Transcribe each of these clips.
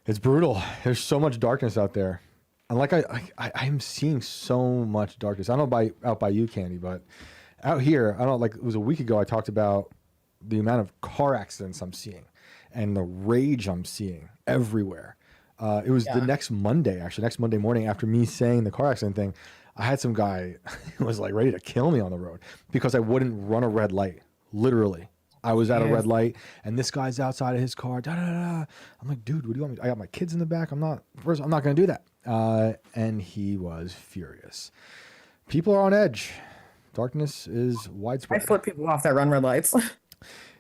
It's brutal. There's so much darkness out there. And like I'm seeing so much darkness. I don't know out by you, Candy, but out here, I don't know, like it was a week ago I talked about the amount of car accidents I'm seeing and the rage I'm seeing everywhere. It was the next Monday, actually, next Monday morning after me saying the car accident thing, I had some guy who was like ready to kill me on the road because I wouldn't run a red light. Literally. I was at a red light and this guy's outside of his car. Da, da, da. I'm like, dude, what do you want me? I got my kids in the back. I'm not going to do that. And he was furious. People are on edge. Darkness is widespread. I flip people off that run red lights.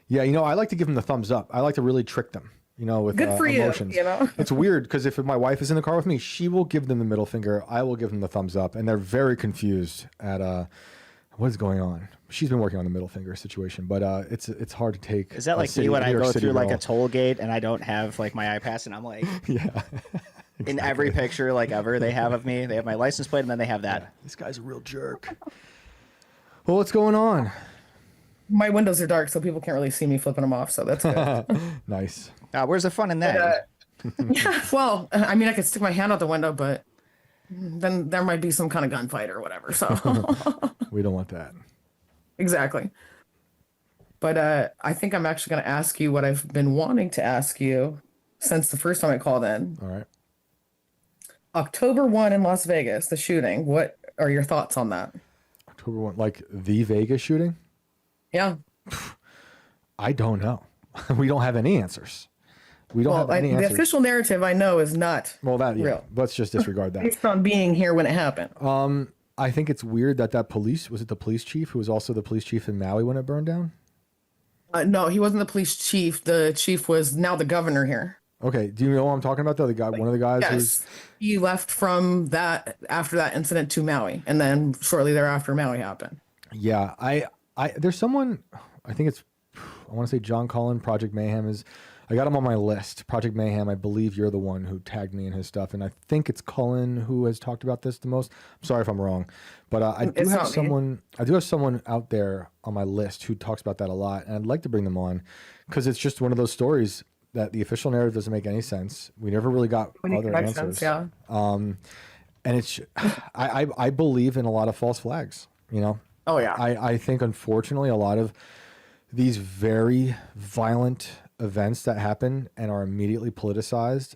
Yeah. I like to give them the thumbs up. I like to really trick them, with Good for emotions. You know? It's weird because if my wife is in the car with me, she will give them the middle finger. I will give them the thumbs up. And they're very confused at, what is going on? She's been working on the middle finger situation, but it's hard to take. Is that like me when I go through like a toll gate and I don't have like my iPass and I'm like, yeah, exactly. In every picture like ever they have of me, they have my license plate and then they have that. Yeah, this guy's a real jerk. Well, what's going on? My windows are dark, so people can't really see me flipping them off. So that's good. Nice. Where's the fun in that? Yeah. Well, I mean, I could stick my hand out the window, but then there might be some kind of gunfight or whatever. So we don't want that. Exactly. But I think I'm actually going to ask you what I've been wanting to ask you since the first time I called in. All right. October 1 in Las Vegas, the shooting. What are your thoughts on that? October 1, like the Vegas shooting? Yeah. I don't know. We don't have any answers. We don't have any answers. The official narrative I know is not real. Let's just disregard that. Based on being here when it happened. I think it's weird that was it the police chief who was also the police chief in Maui when it burned down? No, he wasn't the police chief. The chief was now the governor here. Okay. Do you know what I'm talking about though? The guy, one of the guys Yes. He left from that after that incident to Maui. And then shortly thereafter, Maui happened. Yeah. There's someone, I think I want to say John Cullen, Project Mayhem I got him on my list. Project Mayhem, I believe you're the one who tagged me in his stuff. And I think it's Cullen who has talked about this the most. I'm sorry if I'm wrong. But I do have someone out there on my list who talks about that a lot. And I'd like to bring them on because it's just one of those stories that the official narrative doesn't make any sense. We never really got other answers. Yeah. And it's, I believe in a lot of false flags, Oh, yeah. I think, unfortunately, a lot of these very violent events that happen and are immediately politicized,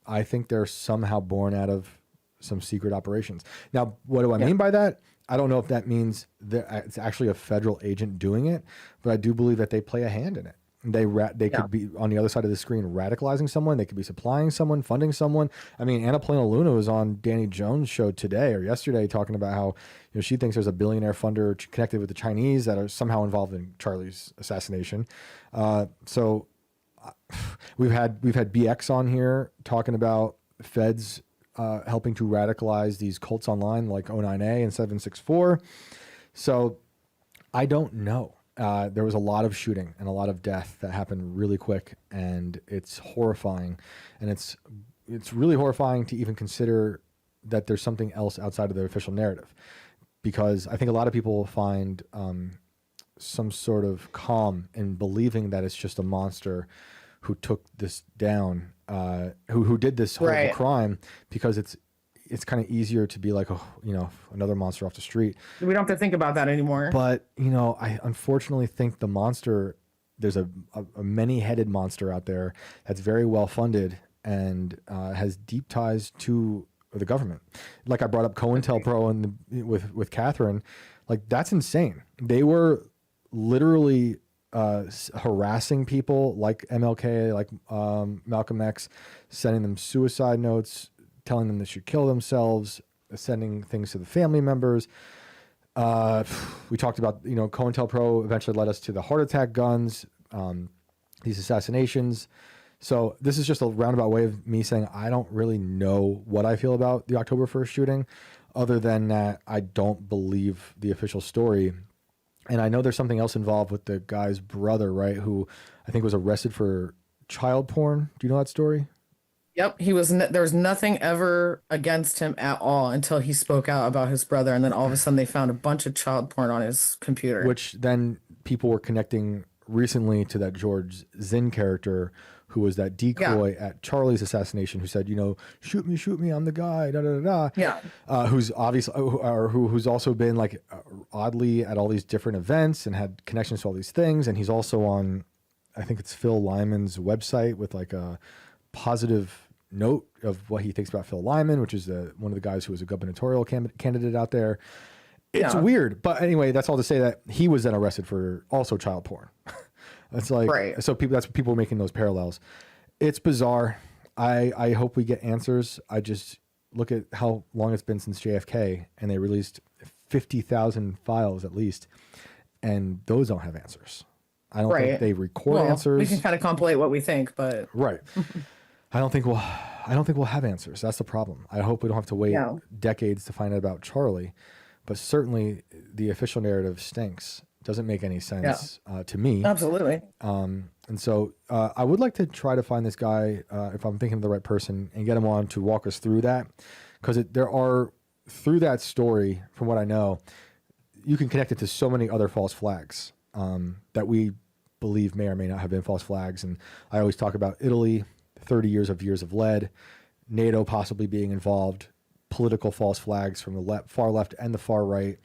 I think they're somehow born out of some secret operations. Now, what do I mean by that? I don't know if that means that it's actually a federal agent doing it, but I do believe that they play a hand in it. They could be on the other side of the screen radicalizing someone. They could be supplying someone, funding someone. I mean, Anna Plano Luna was on Danny Jones' show today or yesterday talking about how she thinks there's a billionaire funder connected with the Chinese that are somehow involved in Charlie's assassination. So we've had BX on here talking about feds helping to radicalize these cults online like 09A and 764. So I don't know. There was a lot of shooting and a lot of death that happened really quick, and it's horrifying. And it's really horrifying to even consider that there's something else outside of the official narrative, because I think a lot of people find some sort of calm in believing that it's just a monster who took this down, who did this horrible crime, because it's kind of easier to be like, another monster off the street. We don't have to think about that anymore. But, I unfortunately think the monster, there's a many-headed monster out there that's very well funded and has deep ties to the government. Like I brought up COINTELPRO with Catherine, like that's insane. They were literally harassing people like MLK, like Malcolm X, sending them suicide notes, telling them they should kill themselves, sending things to the family members. We talked about, COINTELPRO eventually led us to the heart attack guns, these assassinations. So this is just a roundabout way of me saying I don't really know what I feel about the October 1st shooting, other than that I don't believe the official story. And I know there's something else involved with the guy's brother, right, who I think was arrested for child porn. Do you know that story? Yep, there was nothing ever against him at all until he spoke out about his brother, and then all of a sudden they found a bunch of child porn on his computer. Which then people were connecting recently to that George Zinn character, who was that decoy at Charlie's assassination, who said, shoot me, I'm the guy, da da da da. Yeah. Who's obviously, or who's also been like oddly at all these different events and had connections to all these things, and he's also on, I think it's Phil Lyman's website with like a positive note of what he thinks about Phil Lyman, which is one of the guys who was a gubernatorial candidate out there. It's weird, but anyway, that's all to say that he was then arrested for also child porn. It's like, right. So that's people are making those parallels. It's bizarre. I hope we get answers. I just look at how long it's been since JFK, and they released 50,000 files at least, and those don't have answers. I don't think they record answers. We can kind of compilate what we think, but right. I don't think we'll have answers. That's the problem. I hope we don't have to wait decades to find out about Charlie, but certainly the official narrative stinks. Doesn't make any sense to me. Absolutely. And so I would like to try to find this guy, if I'm thinking of the right person, and get him on to walk us through that, because there are, through that story, from what I know, you can connect it to so many other false flags that we believe may or may not have been false flags. And I always talk about Italy, 30 years of lead, NATO possibly being involved, political false flags from the far left and the far right,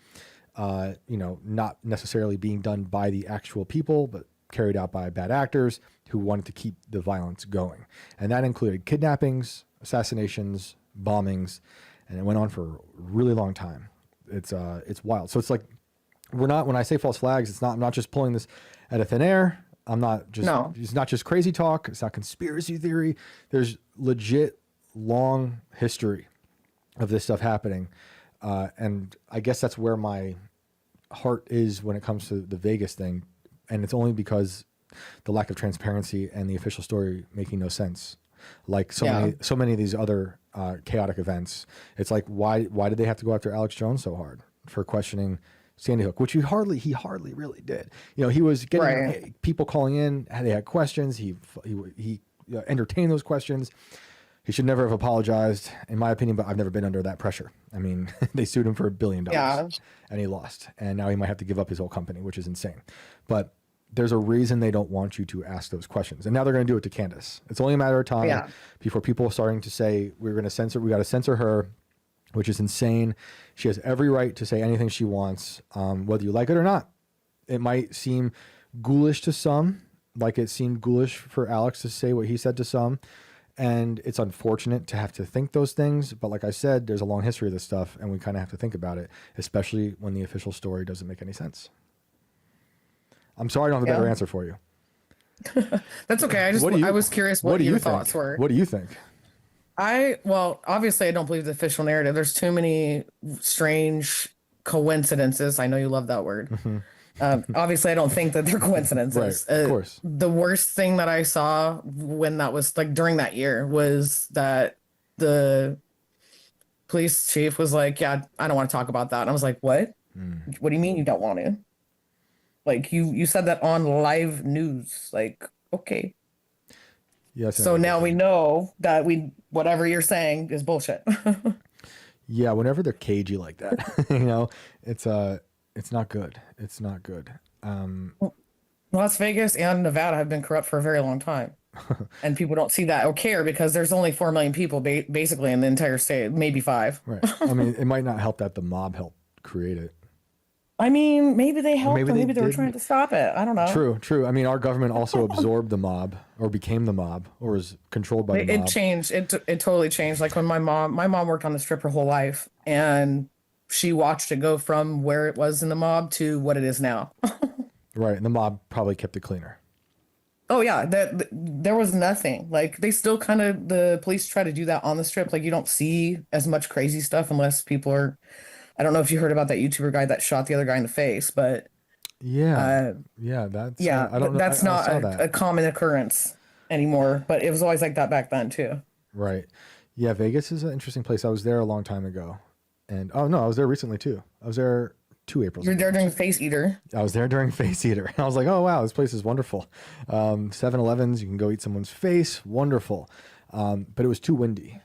not necessarily being done by the actual people, but carried out by bad actors who wanted to keep the violence going. And that included kidnappings, assassinations, bombings, and it went on for a really long time. It's wild. So it's like, when I say false flags, I'm not just pulling this out of thin air. It's not just crazy talk. It's not conspiracy theory. There's legit long history of this stuff happening. And I guess that's where my heart is when it comes to the Vegas thing. And it's only because the lack of transparency and the official story making no sense. Like so many of these other chaotic events. It's like, why did they have to go after Alex Jones so hard for questioning Sandy Hook, which he hardly really did. He was getting people calling in, they had questions. He entertained those questions. He should never have apologized, in my opinion, but I've never been under that pressure. I mean, they sued him for $1 billion and he lost. And now he might have to give up his whole company, which is insane. But there's a reason they don't want you to ask those questions. And now they're going to do it to Candace. It's only a matter of time before people are starting to say, we got to censor her, which is insane. She has every right to say anything she wants, whether you like it or not. It might seem ghoulish to some, like it seemed ghoulish for Alex to say what he said to some. And it's unfortunate to have to think those things. But like I said, there's a long history of this stuff, and we kind of have to think about it, especially when the official story doesn't make any sense. I'm sorry I don't have a better answer for you. That's okay. I was curious what your thoughts were. What do you think? Obviously I don't believe the official narrative. There's too many strange coincidences. I know you love that word. Mm-hmm. Obviously I don't think that they're coincidences. Right, of course. The worst thing that I saw when that was like during that year was that the police chief was like, yeah, I don't want to talk about that. And I was like, what? What do you mean you don't want to? Like you said that on live news. Like, okay. Yes. So now we know that whatever you're saying is bullshit. Yeah, whenever they're cagey like that, it's not good. It's not good. Las Vegas and Nevada have been corrupt for a very long time. And people don't see that or care because there's only 4 million people basically in the entire state, maybe 5. Right. I mean, it might not help that the mob helped create it. I mean, maybe they helped, or maybe they were trying to stop it. I don't know. True. I mean, our government also absorbed the mob, or became the mob, or was controlled by the mob. It changed. It totally changed. Like when my mom worked on the strip her whole life, and she watched it go from where it was in the mob to what it is now. Right, and the mob probably kept it cleaner. Oh yeah, there was nothing. Like they still the police try to do that on the strip. Like you don't see as much crazy stuff unless people are. I don't know if you heard about that YouTuber guy that shot the other guy in the face, but that's not a common occurrence anymore. But it was always like that back then too. Right. Yeah, Vegas is an interesting place. I was there a long time ago, and I was there recently too. I was there 2 Aprils. You're there during Face Eater. I was there during Face Eater. I was like, oh wow, this place is wonderful. 7-Elevens, you can go eat someone's face, wonderful. But it was too windy.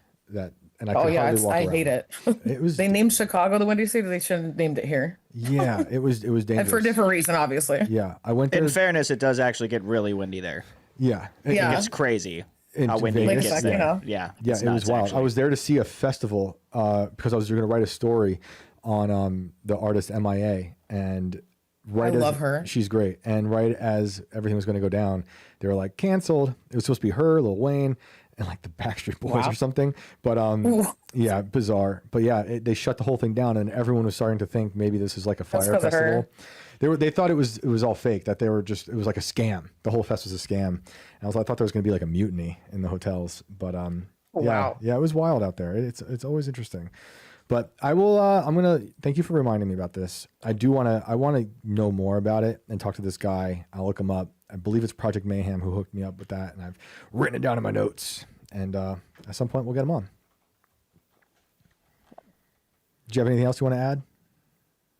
And I could hardly walk around. I hate it. It was. They named Chicago the Windy City. They shouldn't have named it here. Yeah, it was dangerous. And for a different reason, obviously. Yeah, I went there. In fairness, it does actually get really windy there. Yeah. Yeah. It's crazy In how windy Vegas? it gets Like, you there. know? Yeah, Yeah, it's it was nuts, wild. actually. I was there to see a festival because I was going to write a story on the artist MIA, and right I as love her. she's great, and right as everything was going to go down, they were like canceled. It was supposed to be her, Lil Wayne, and like the Backstreet Boys Wow. or something. But yeah, bizarre. But yeah, they shut the whole thing down, and everyone was starting to think maybe this is like a fire 'cause of her. festival. They thought it was all fake, that they were just, it was like a scam. The whole fest was a scam. And I thought there was going to be like a mutiny in the hotels, but yeah, Wow. yeah, it was wild out there. It's always interesting. But I will. I'm gonna thank you for reminding me about this. I want to know more about it and talk to this guy. I'll look him up. I believe it's Project Mayhem who hooked me up with that, and I've written it down in my notes. And at some point we'll get him on. Do you have anything else you want to add?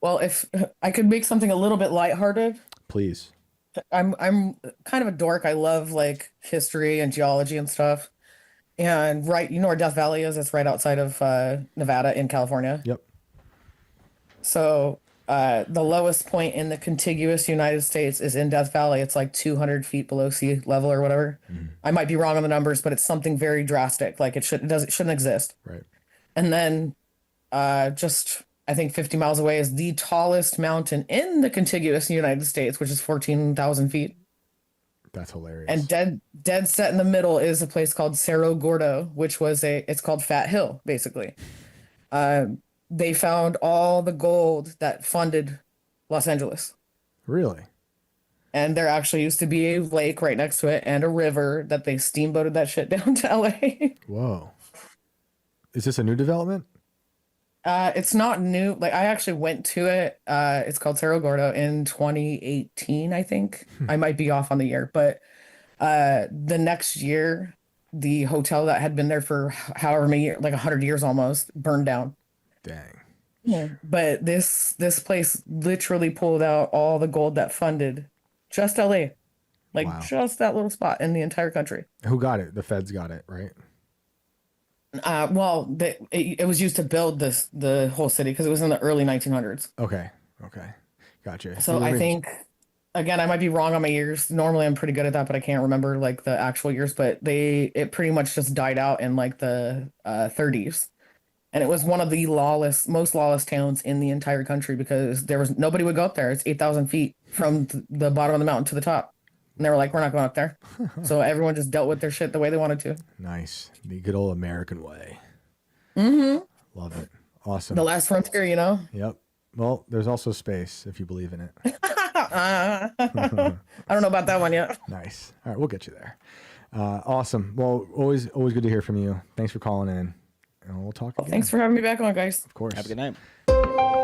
Well, if I could make something a little bit lighthearted, Please. I'm kind of a dork. I love like history and geology and stuff. And right, you know where Death Valley is? It's right outside of Nevada in California. Yep. So the lowest point in the contiguous United States is in Death Valley. It's like 200 feet below sea level or whatever. I might be wrong on the numbers, but it's something very drastic. Like it shouldn't exist. Right. And then just I think 50 miles away is the tallest mountain in the contiguous United States, which is 14,000 feet. That's hilarious. And dead set in the middle is a place called Cerro Gordo, which was it's called Fat Hill, basically. They found all the gold that funded Los Angeles. Really? And there actually used to be a lake right next to it and a river that they steamboated that shit down to LA. Whoa. Is this a new development? It's not new. Like I actually went to it. It's called Cerro Gordo in 2018, I think. I might be off on the year, but the next year, the hotel that had been there for however many years, like 100 years almost, burned down. Dang. Yeah. But this place literally pulled out all the gold that funded just LA, like Wow. just that little spot in the entire country. Who got it? The feds got it, right? Well, it was used to build the whole city because it was in the early 1900s. Okay. Okay. Gotcha. So I think, again, I might be wrong on my years. Normally, I'm pretty good at that, but I can't remember like the actual years. But it pretty much just died out in like the 30s, and it was one of the most lawless towns in the entire country because nobody would go up there. It's 8,000 feet from the bottom of the mountain to the top, and they were like, "We're not going up there." So everyone just dealt with their shit the way they wanted to. Nice. The good old American way. Mm-hmm. Love it. Awesome. The last frontier, you know. Yep. Well, there's also space if you believe in it. I don't know about that one yet. Nice. All right, we'll get you there. Awesome. Well, always good to hear from you. Thanks for calling in. And we'll talk again. Thanks for having me back on, guys. Of course. Have a good night.